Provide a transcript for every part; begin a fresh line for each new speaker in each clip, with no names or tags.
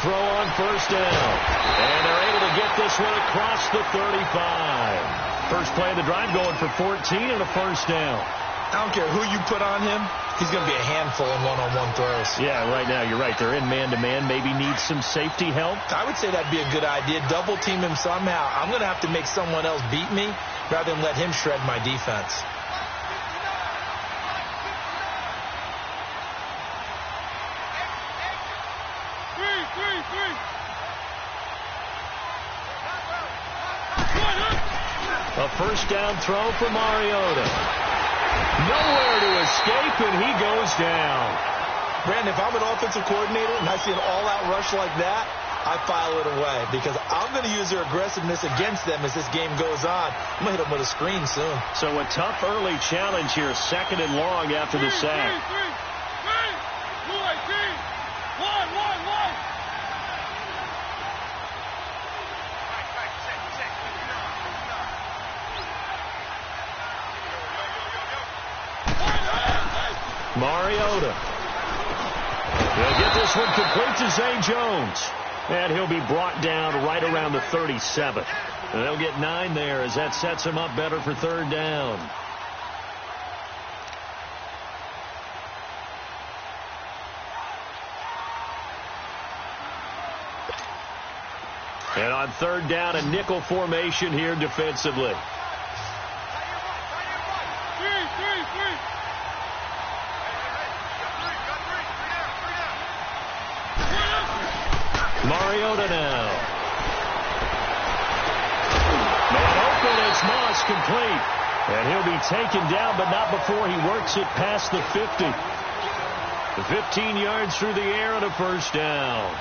throw on first down. And they're able to get this one across the 35. First play of the drive going for 14 and a first down.
I don't care who you put on him. He's going to be a handful in one-on-one throws.
Yeah, right now, you're right. They're in man-to-man. Maybe need some safety help.
I would say that'd be a good idea. Double team him somehow. I'm going to have to make someone else beat me rather than let him shred my defense.
A first down throw for Mariota. Nowhere to escape, and he goes down.
Brandon, if I'm an offensive coordinator and I see an all-out rush like that, I file it away because I'm going to use their aggressiveness against them as this game goes on. I'm going to hit them with a screen soon.
So a tough early challenge here, second and long after the sack. Mariota. He'll get this one complete to Zay Jones. And he'll be brought down right around the 37. And they'll get 9 there as that sets him up better for third down. And on third down, a nickel formation here defensively. Mariota now. Man open, it's Moss complete. And he'll be taken down, but not before he works it past the 50. The 15 yards through the air and a first down.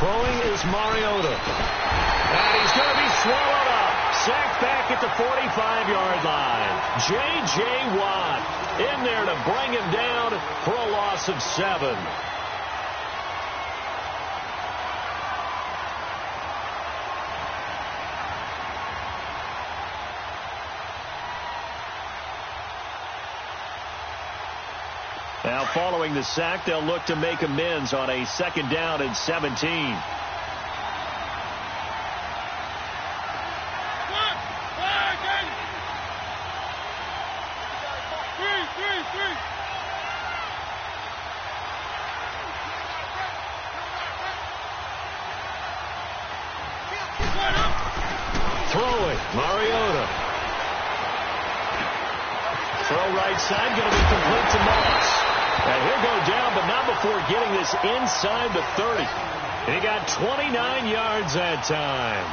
Throwing is Mariota. And he's going to be swallowed up. Sacked back at the 45-yard line. J.J. Watt in there to bring him down for a loss of 7. Now, following the sack, they'll look to make amends on a second down and 17. Throw it, Mariota. Throw right side, going to be complete to Moss. And he'll go down, but not before getting this inside the 30. He got 29 yards that time.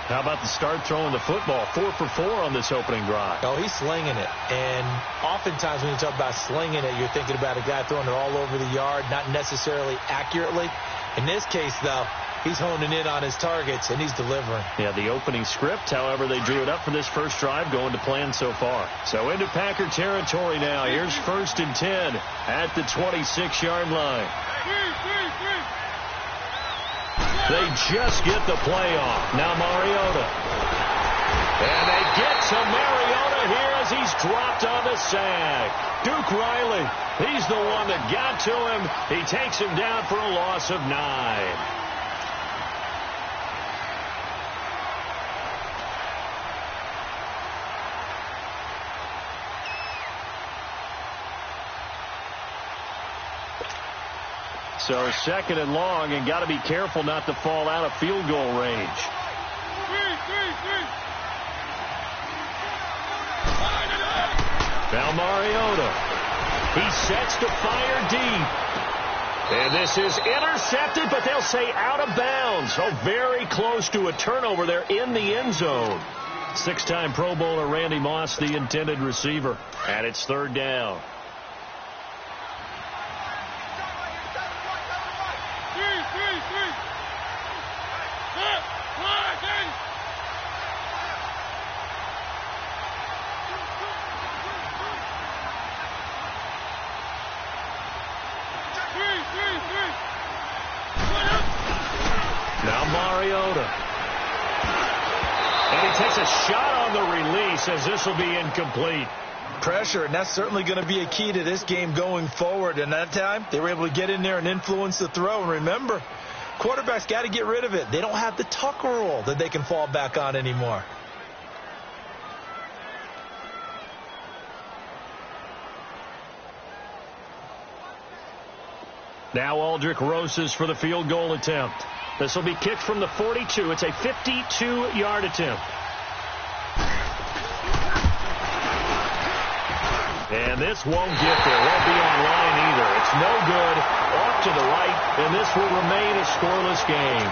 How about the start throwing the football? 4 for 4 on this opening drive.
Oh, he's slinging it. And oftentimes when you talk about slinging it, you're thinking about a guy throwing it all over the yard, not necessarily accurately. In this case, though, he's honing in on his targets, and he's delivering. Yeah, the opening script, however, they drew it up for this first drive, going to plan so far. So into Packer territory now. Here's 1st and 10 at the 26-yard line. They just get the play off. Now Mariota. And they get to Mariota here as he's dropped on the sack. Duke Riley, he's the one that got to him. He takes him down for a loss of 9. So 2nd and long, and got to be careful not to fall out of field goal range. Now Mariota. He sets to fire deep. And this is intercepted, but they'll say out of bounds. So very close to a turnover there in the end zone.
Six-time Pro Bowler Randy Moss, the intended receiver. And it's third down. Now Mariota. And he takes a shot on the release as this will be incomplete.
Pressure, and that's certainly going to be a key to this game going forward. And that time, they were able to get in there and influence the throw. And remember, quarterbacks got to get rid of it. They don't have the tuck rule that they can fall back on anymore.
Now Aldrich Roses for the field goal attempt. This will be kicked from the 42. It's a 52-yard attempt. And this won't get there. Won't be on line either. It's no good. Off to the right, and this will remain a scoreless game.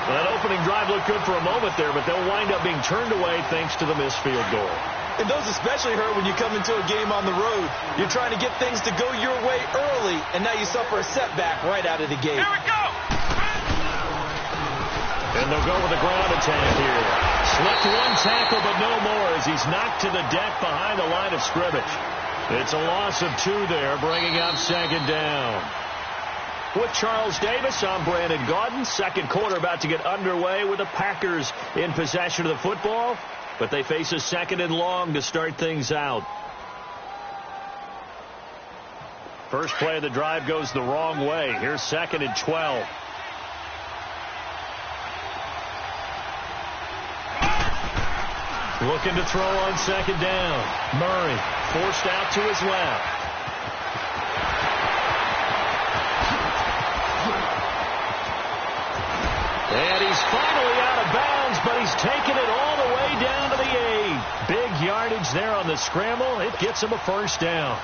Well, that opening drive looked good for a moment there, but they'll wind up being turned away thanks to the missed field goal.
And those especially hurt when you come into a game on the road. You're trying to get things to go your way early, and now you suffer a setback right out of the gate.
Here we go!
And they'll go with a ground attack here. Slipped one tackle, but no more as he's knocked to the deck behind the line of scrimmage. It's a loss of 2 there, bringing up second down. With Charles Davis, I'm Brandon Gaudin. Second quarter about to get underway with the Packers in possession of the football, but they face a second and long to start things out. First play of the drive goes the wrong way. Here's second and 12. Looking to throw on second down. Murray forced out to his left. And he's finally out of bounds, but he's taken it all the way down to the 8. Big yardage there on the scramble. It gets him a first down.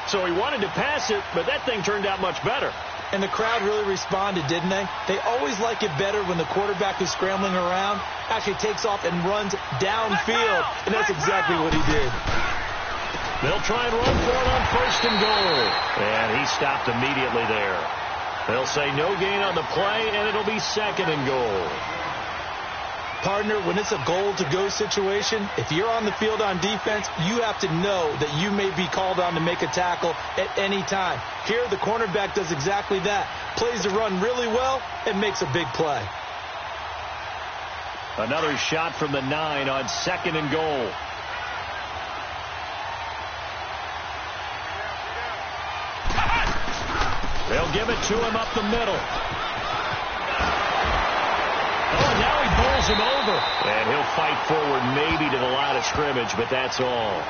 So he wanted to pass it, but that thing turned out much better.
And the crowd really responded, didn't they? They always like it better when the quarterback who's scrambling around actually takes off and runs downfield, and that's exactly what he did.
They'll try and run for it on first and goal. And he stopped immediately there. They'll say no gain on the play, and it'll be second and goal.
Partner, when it's a goal-to-go situation, if you're on the field on defense, you have to know that you may be called on to make a tackle at any time. Here, the cornerback does exactly that. Plays the run really well and makes a big play.
Another shot from the 9 on second and goal. They'll give it to him up the middle. Oh, now he bowls him over. And he'll fight forward maybe to the line of scrimmage, but that's all.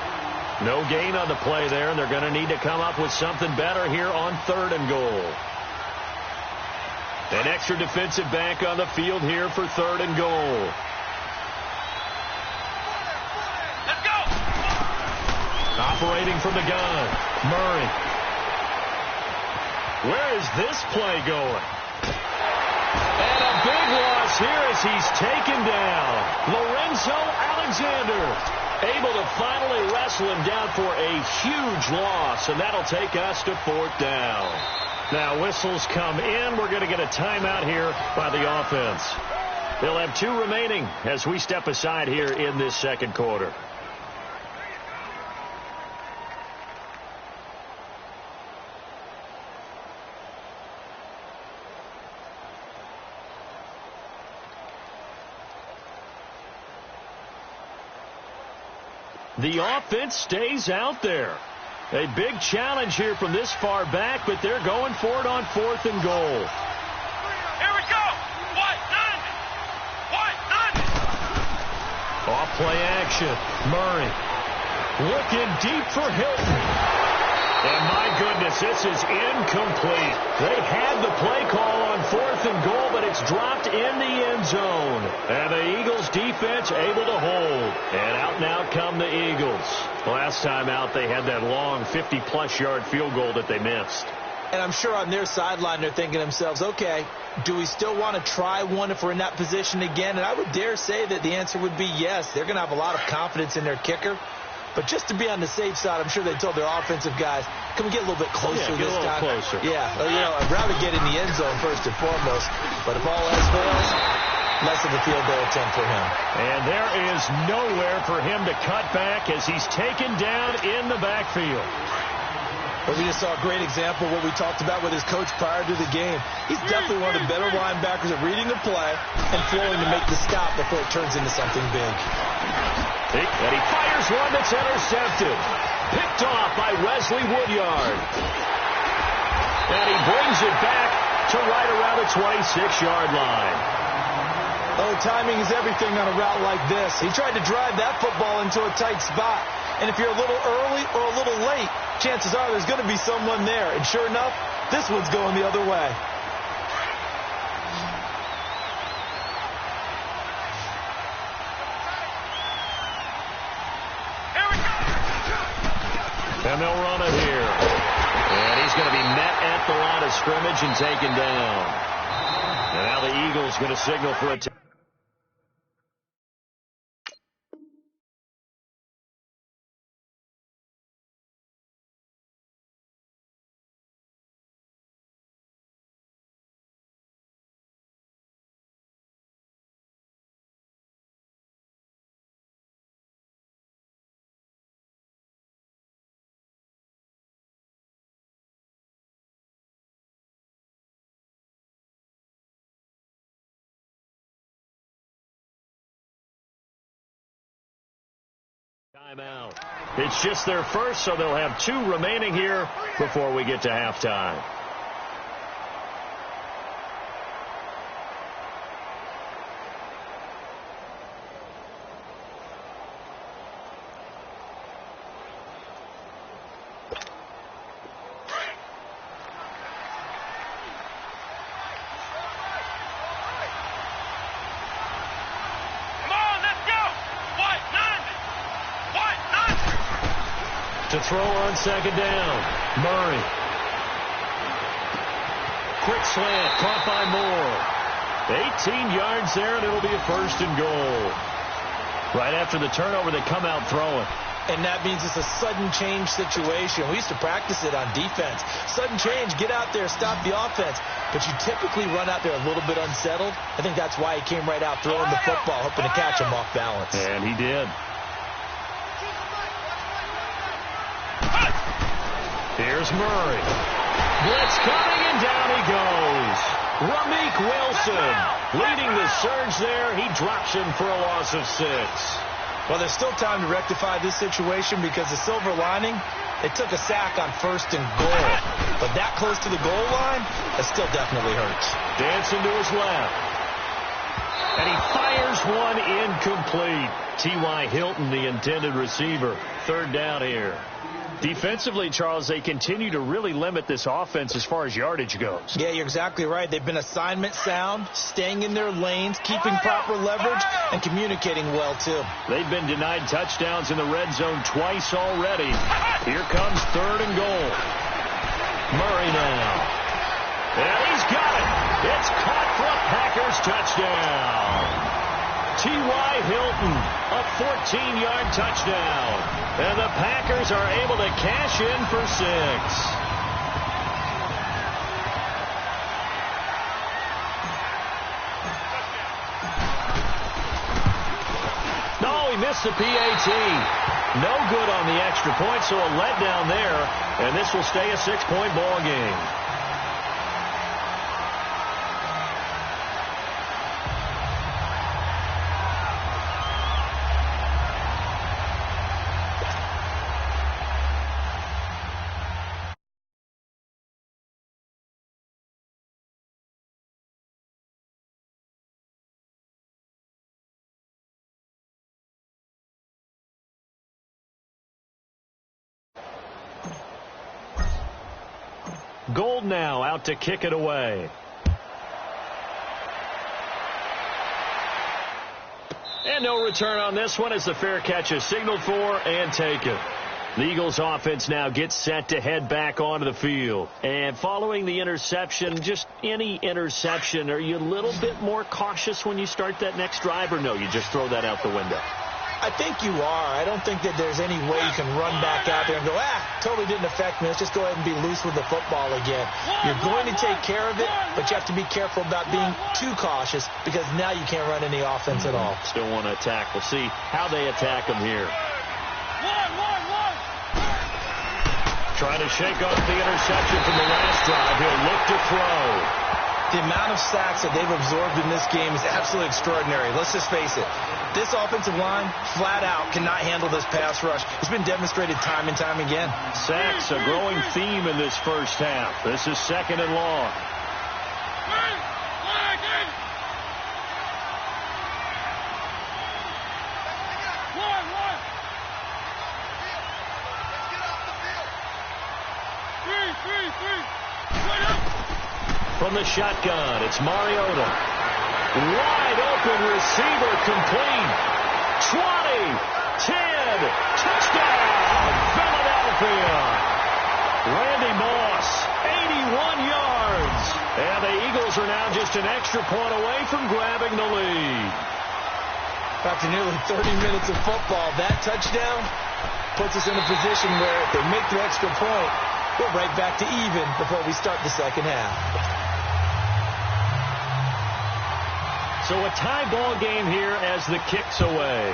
No gain on the play there, and they're going to need to come up with something better here on third and goal. An extra defensive back on the field here for third and goal.
Let's go!
Operating from the gun, Murray. Where is this play going? And a big loss here as he's taken down. Lorenzo Alexander able to finally wrestle him down for a huge loss, and that'll take us to fourth down. Now whistles come in. We're going to get a timeout here by the offense. They'll have 2 remaining as we step aside here in this second quarter. The offense stays out there. A big challenge here from this far back, but they're going for it on fourth and goal.
Here we go! White, none!
Off play action. Murray looking deep for Hilton. And my goodness, this is incomplete. They had the play call on fourth and goal, but it's dropped in the end zone. And the Eagles defense able to hold. And out and out come the Eagles. Last time out, they had that long 50-plus yard field goal that they missed.
And I'm sure on their sideline they're thinking to themselves, okay, do we still want to try one if we're in that position again? And I would dare say that the answer would be yes. They're going to have a lot of confidence in their kicker. But just to be on the safe side, I'm sure they told their offensive guys, can we get a little bit closer this time?
Closer.
Yeah, I'd rather get in the end zone first and foremost. But if all else fails, less of a field goal attempt for him.
And there is nowhere for him to cut back as he's taken down in the backfield.
But we just saw a great example of what we talked about with his coach prior to the game. He's definitely one of the better linebackers at reading the play and flowing to make the stop before it turns into something big.
And he fires one that's intercepted. Picked off by Wesley Woodyard. And he brings it back to right around the 26-yard line.
Oh, timing is everything on a route like this. He tried to drive that football into a tight spot. And if you're a little early or a little late, chances are there's going to be someone there. And sure enough, this one's going the other way.
And they'll run it here. And he's going to be met at the line of scrimmage and taken down. And now the Eagles going to signal for a timeout. It's just their first, so they'll have 2 remaining here before we get to halftime. To throw on second down, Murray. Quick slant, caught by Moore. 18 yards there, and it'll be a first and goal. Right after the turnover, they come out throwing.
And that means it's a sudden change situation. We used to practice it on defense. Sudden change, get out there, stop the offense. But you typically run out there a little bit unsettled. I think that's why he came right out throwing the football, hoping to catch him off balance.
And he did. Here's Murray. Blitz coming, and down he goes. Ramik Wilson leading the surge there. He drops him for a loss of 6.
Well, there's still time to rectify this situation because the silver lining, they took a sack on first and goal. But that close to the goal line, that still definitely hurts.
Dancing to his left. And he fires one incomplete. T.Y. Hilton, the intended receiver. Third down here. Defensively, Charles, they continue to really limit this offense as far as yardage goes.
Yeah, you're exactly right. They've been assignment sound, staying in their lanes, keeping proper leverage, and communicating well, too.
They've been denied touchdowns in the red zone twice already. Here comes third and goal. Murray now. And he's got it. It's caught for a Packers touchdown. T.Y. Hilton, a 14-yard touchdown. And the Packers are able to cash in for 6. No, he missed the PAT. No good on the extra point, so a letdown there. And this will stay a 6-point ball game. Gold now out to kick it away. And no return on this one as the fair catch is signaled for and taken. The Eagles offense now gets set to head back onto the field. And following the interception, just any interception, are you a little bit more cautious when you start that next drive, or no, you just throw that out the window?
I think you are. I don't think that there's any way you can run back out there and go, totally didn't affect me. Let's just go ahead and be loose with the football again. You're going to take care of it, but you have to be careful about being too cautious because now you can't run any offense at all.
Still want to attack. We'll see how they attack them here. Trying to shake off the interception from the last drive. He'll look to throw.
The amount of sacks that they've absorbed in this game is absolutely extraordinary. Let's just face it. This offensive line, flat out, cannot handle this pass rush. It's been demonstrated time and time again.
Sacks, a growing theme in this first half. This is 2nd and long. From the shotgun, it's Mariota. Wide open receiver, complete. 20, 10, touchdown, Philadelphia. Randy Moss, 81 yards. And the Eagles are now just an extra point away from grabbing the lead.
After nearly 30 minutes of football, that touchdown puts us in a position where if they make the extra point, we're right back to even before we start the second half.
So a tie ball game here as the kick's away.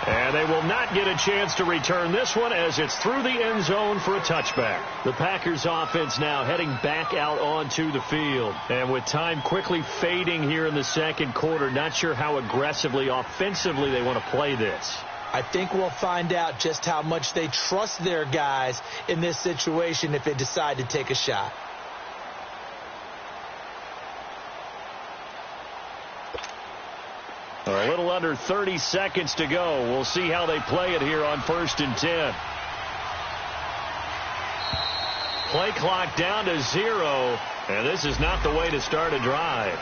And they will not get a chance to return this one as it's through the end zone for a touchback. The Packers offense now heading back out onto the field. And with time quickly fading here in the second quarter, not sure how aggressively, offensively they want to play this.
I think we'll find out just how much they trust their guys in this situation if they decide to take a shot.
A little under 30 seconds to go. We'll see how they play it here on 1st and 10. Play clock down to 0, and this is not the way to start a drive.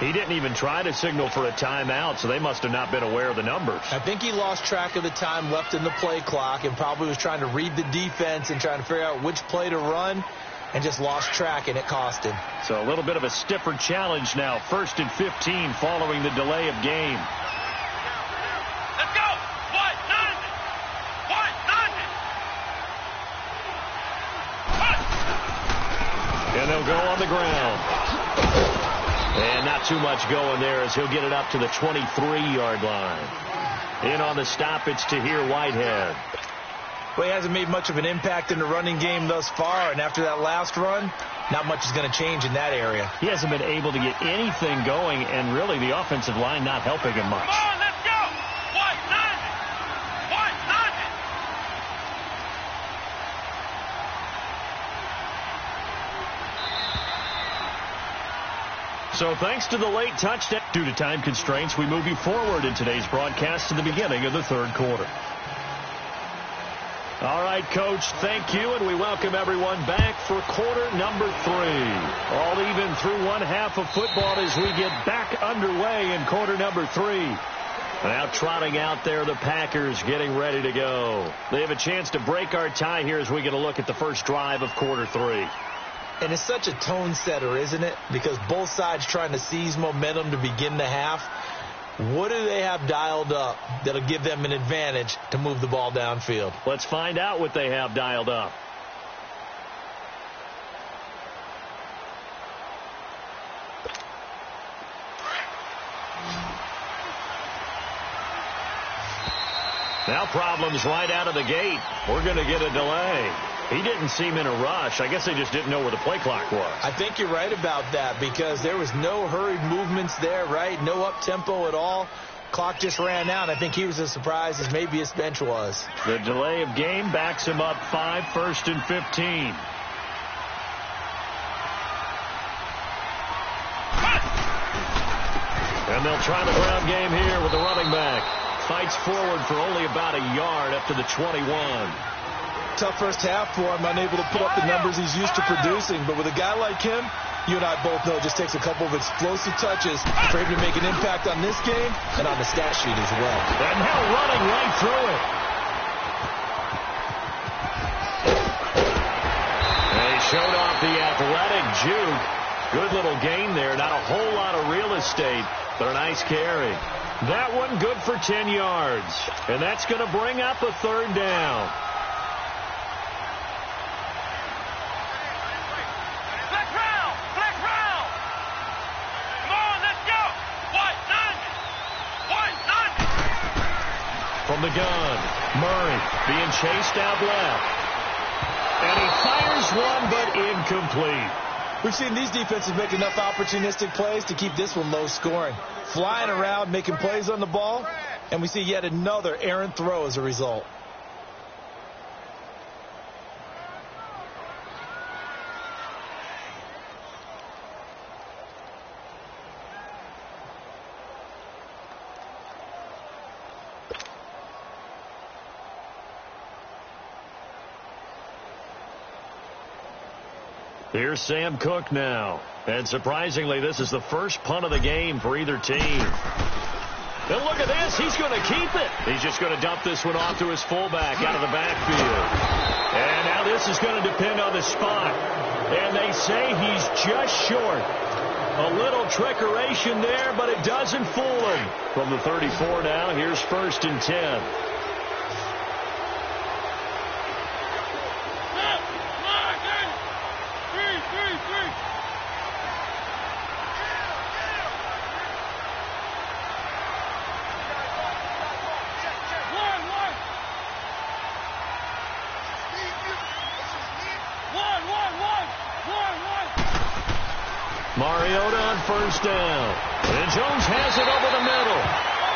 He didn't even try to signal for a timeout, so they must have not been aware of the numbers.
I think he lost track of the time left in the play clock and probably was trying to read the defense and trying to figure out which play to run and just lost track, and it cost him.
So a little bit of a stiffer challenge now. 1st and 15 following the delay of game.
Let's go. What? None. What? None. What?
And they'll go on the ground. And not too much going there as he'll get it up to the 23-yard line. In on the stop, it's Tahir Whitehead.
Well, he hasn't made much of an impact in the running game thus far, and after that last run, not much is going to change in that area.
He hasn't been able to get anything going, and really the offensive line not helping him much.
Come on, let's go. What? None. What? None.
So thanks to the late touchdown, due to time constraints, we move you forward in today's broadcast to the beginning of the third quarter. All right, Coach, thank you, and we welcome everyone back for quarter number 3. All even through one half of football as we get back underway in quarter number 3. Now trotting out there, the Packers getting ready to go. They have a chance to break our tie here as we get a look at the first drive of quarter 3.
And it's such a tone setter, isn't it? Because both sides trying to seize momentum to begin the half. What do they have dialed up that'll give them an advantage to move the ball downfield?
Let's find out what they have dialed up. Now problems right out of the gate. We're going to get a delay. He didn't seem in a rush. I guess they just didn't know where the play clock was.
I think you're right about that because there was no hurried movements there, right? No up-tempo at all. Clock just ran out. I think he was as surprised as maybe his bench was.
The delay of game backs him up 5, 1st and 15. And they'll try the ground game here with the running back. Fights forward for only about a yard up to the 21.
Tough first half for him, unable to put up the numbers he's used to producing. But with a guy like him, You and I both know it just takes a couple of explosive touches for him to make an impact on this game and on the stat sheet as well.
And now running right through it. They showed off the athletic juke. Good little gain there. Not a whole lot of real estate, but a nice carry. That one good for 10 yards. And that's going to bring up a third down. From the gun, Murray being chased out left. And he fires one, but incomplete.
We've seen these defenses make enough opportunistic plays to keep this one low scoring. Flying around, making plays on the ball, and we see yet another errant throw as a result.
Here's Sam Cook now. And surprisingly, this is the first punt of the game for either team. And look at this. He's going to keep it. He's just going to dump this one off to his fullback out of the backfield. And now this is going to depend on the spot. And they say he's just short. A little trickeration there, but it doesn't fool him. From the 34 now, here's 1st and 10. Mariota on 1st down. And Jones has it over the middle.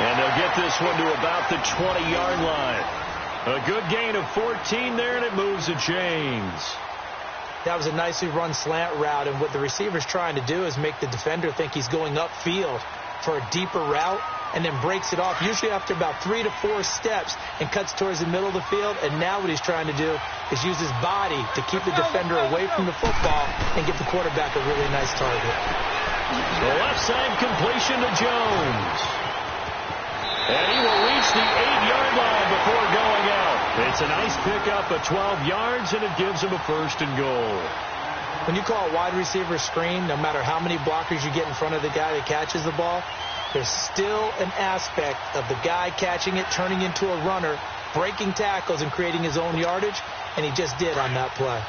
And they'll get this one to about the 20-yard line. A good gain of 14 there, and it moves the chains.
That was a nicely run slant route, and what the receiver's trying to do is make the defender think he's going upfield for a deeper route, and then breaks it off, usually after about 3 to 4 steps, and cuts towards the middle of the field. And now what he's trying to do is use his body to keep the defender away from the football and give the quarterback a really nice target.
The left side completion to Jones. And he will reach the 8-yard line before going out. It's a nice pickup of 12 yards, and it gives him a 1st and goal.
When you call a wide receiver screen, no matter how many blockers you get in front of the guy that catches the ball, there's still an aspect of the guy catching it, turning into a runner, breaking tackles and creating his own yardage, and he just did on that play.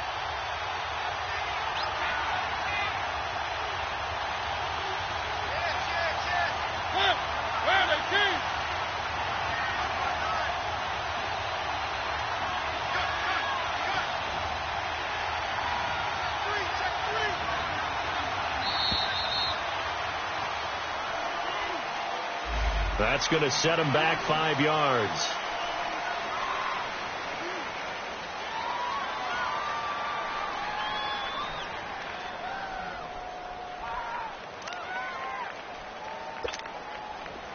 That's going to set him back 5 yards.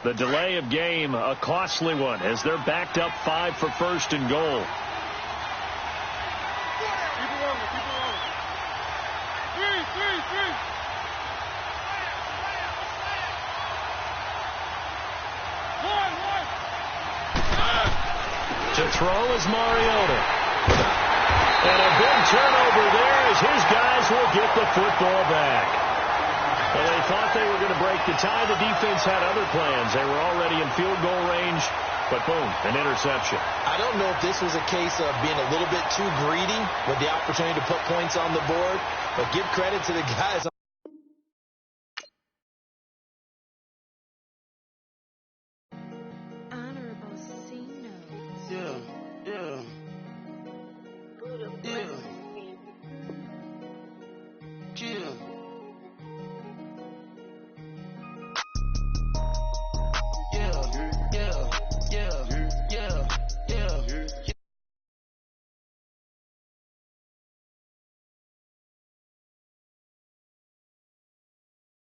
The delay of game, a costly one, as they're backed up 5 for 1st and goal.
Keep it rolling, keep it rolling. Three.
To throw is Mariota. And a big turnover there as his guys will get the football back. Well, they thought they were going to break the tie. The defense had other plans. They were already in field goal range, but boom, an interception.
I don't know if this was a case of being a little bit too greedy with the opportunity to put points on the board, but give credit to the guys